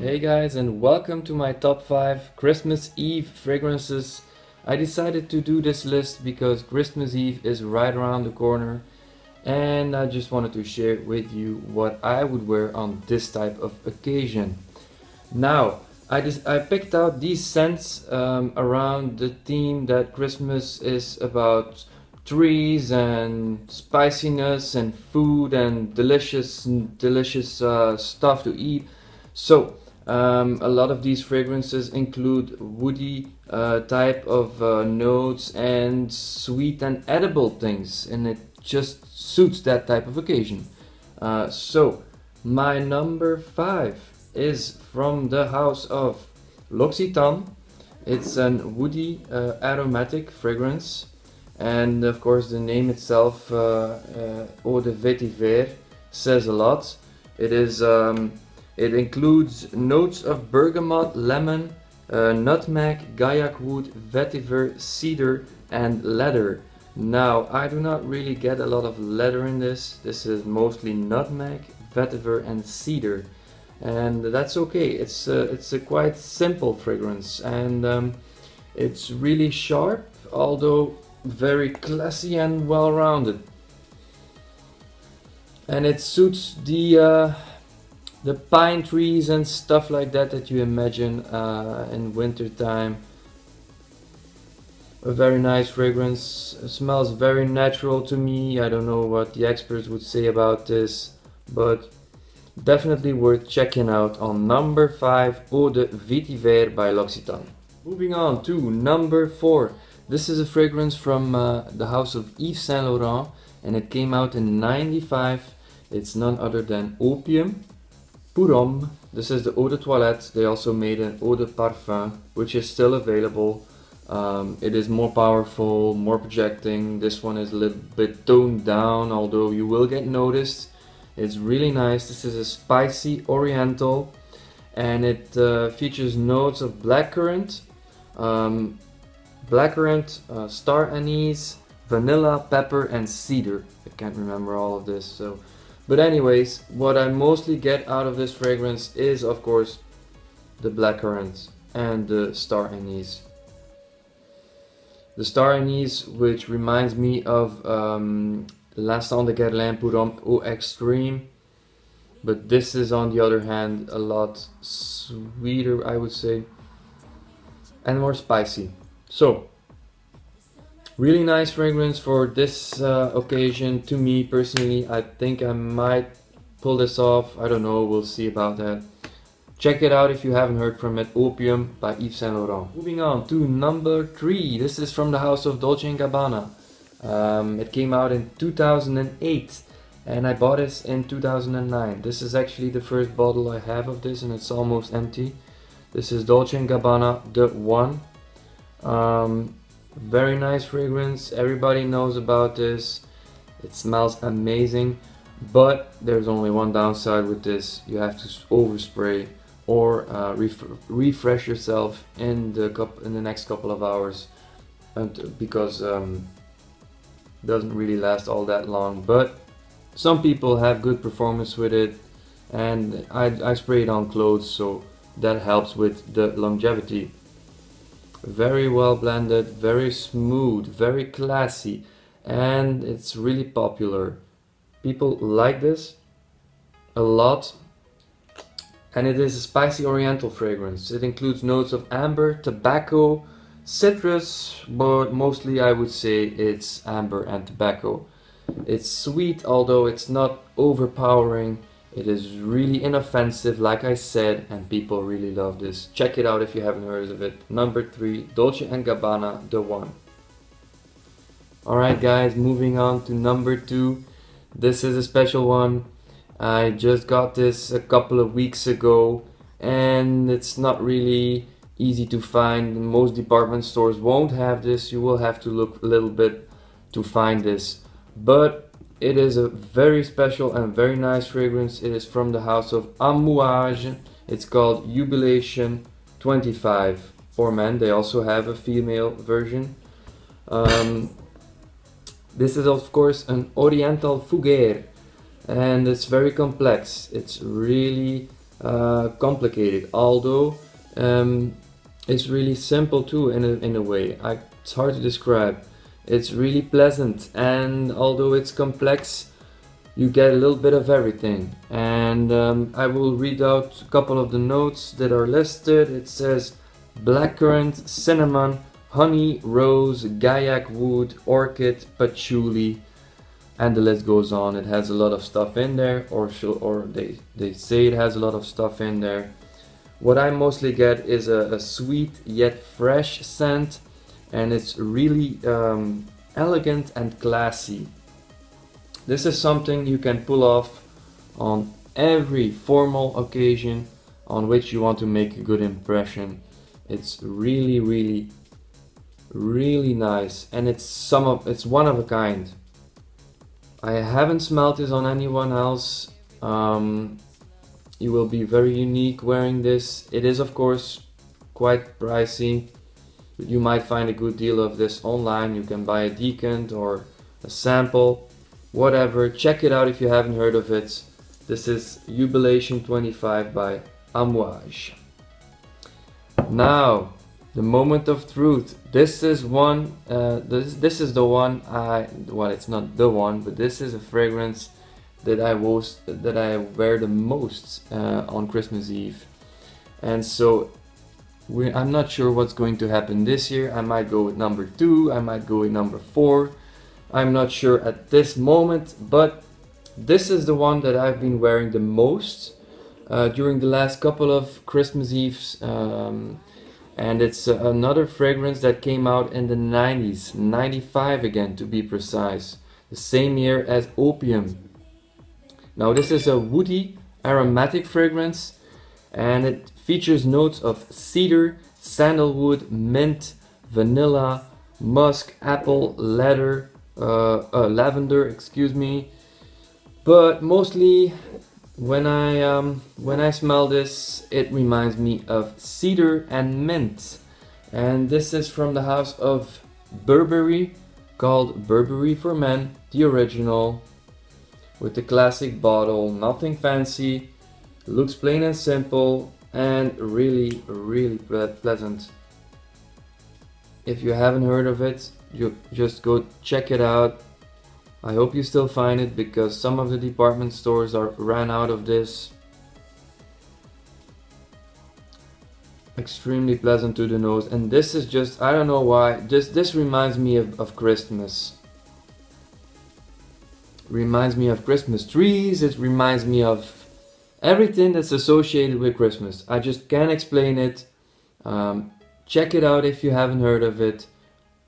Hey guys, and welcome to my top 5 Christmas Eve fragrances. I decided to do this list because Christmas Eve is right around the corner and I just wanted to share with you what I would wear on this type of occasion. Now, I picked out these scents around the theme that Christmas is about trees and spiciness and food and delicious stuff to eat. So, a lot of these fragrances include woody type of notes and sweet and edible things, and it just suits that type of occasion. So, my number 5 is from the house of L'Occitane. It's a woody aromatic fragrance, and of course the name itself, Eau de Vetiver, says a lot. It includes notes of bergamot, lemon, nutmeg, gaiac wood, vetiver, cedar and leather. Now, I do not really get a lot of leather in this. This is mostly nutmeg, vetiver and cedar. And that's okay. It's a quite simple fragrance, and it's really sharp, although very classy and well-rounded. And it suits the pine trees and stuff like that you imagine in winter time. A very nice fragrance. It smells very natural to me. I don't know what the experts would say about this, but definitely worth checking out on number 5, Eau de Vetiver by L'Occitane. Moving on to number 4. This is a fragrance from the house of Yves Saint Laurent, and it came out in '95. It's none other than Opium Pour Homme. This is the Eau de Toilette. They also made an Eau de Parfum, which is still available. It is more powerful, more projecting. This one is a little bit toned down, although you will get noticed. It's really nice. This is a spicy oriental, and it features notes of blackcurrant, star anise, vanilla, pepper and cedar. I can't remember all of this, so... But anyways, what I mostly get out of this fragrance is, of course, the blackcurrant and the star anise. The star anise, which reminds me of L'Instant de Guerlain Pour Homme Au Extreme, but this is on the other hand a lot sweeter, I would say, and more spicy. So, really nice fragrance for this occasion. To me personally, I think I might pull this off. I don't know, we'll see about that. Check it out if you haven't heard from it. Opium by Yves Saint Laurent. Moving on to number 3. This is from the house of Dolce & Gabbana. It came out in 2008 and I bought this in 2009. This is actually the first bottle I have of this and it's almost empty. This is Dolce & Gabbana The One. Very nice fragrance. Everybody knows about this. It smells amazing, but there's only one downside with this. You have to overspray or refresh yourself in the next couple of hours, because it doesn't really last all that long. But some people have good performance with it, and I spray it on clothes, so that helps with the longevity. Very well blended, very smooth, very classy, and it's really popular. People like this a lot, and it is a spicy oriental fragrance. It includes notes of amber, tobacco, citrus, but mostly I would say it's amber and tobacco. It's sweet, although it's not overpowering. It is really inoffensive, like I said, and people really love this. Check it out if you haven't heard of it. Number 3, Dolce & Gabbana The One. Alright guys, moving on to number 2. This is a special one. I just got this a couple of weeks ago, and it's not really easy to find. Most department stores won't have this. You will have to look a little bit to find this. But it is a very special and very nice fragrance. It is from the house of Amouage. It's called Jubilation 25 for men. They also have a female version. This is of course an Oriental Fougère, and it's very complex. It's really complicated, although it's really simple too in a way. It's hard to describe. It's really pleasant, and although it's complex, you get a little bit of everything. And I will read out a couple of the notes that are listed. It says blackcurrant, cinnamon, honey, rose, guaiac wood, orchid, patchouli, and the list goes on. It has a lot of stuff in there, or they say it has a lot of stuff in there. What I mostly get is a sweet yet fresh scent, and it's really elegant and classy. This is something you can pull off on every formal occasion on which you want to make a good impression. It's really nice, and it's one of a kind. I haven't smelled this on anyone else. You will be very unique wearing this. It is of course quite pricey, but you might find a good deal of this online. You can buy a decant or a sample, whatever. Check it out if you haven't heard of it. This is Jubilation 25 by Amouage. Now, the moment of truth. This is one. This is the one. Well, it's not the one, but this is a fragrance that I wear the most on Christmas Eve, and so I'm not sure what's going to happen this year. I might go with number 2. I might go with number 4. I'm not sure at this moment, but this is the one that I've been wearing the most during the last couple of Christmas Eves. And it's another fragrance that came out in the 90s, 95 again to be precise, the same year as Opium. Now this is a woody aromatic fragrance, and it features notes of cedar, sandalwood, mint, vanilla, musk, apple, lavender, excuse me. But mostly when I smell this, it reminds me of cedar and mint. And this is from the house of Burberry, called Burberry for Men, the original, with the classic bottle, nothing fancy, looks plain and simple, and really pleasant. If you haven't heard of it, you just go check it out. I hope you still find it, because some of the department stores ran out of this. Extremely pleasant to the nose, and this is just, I don't know why, this reminds me of Christmas. Reminds me of Christmas trees, it reminds me of everything that's associated with Christmas. I just can't explain it. Check it out if you haven't heard of it.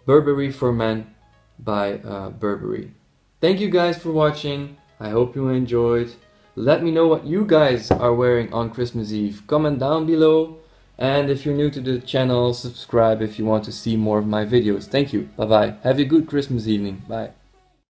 Burberry for Men by Burberry. Thank you guys for watching. I hope you enjoyed. Let me know what you guys are wearing on Christmas Eve. Comment down below. And if you're new to the channel, subscribe if you want to see more of my videos. Thank you. Bye bye. Have a good Christmas evening. Bye.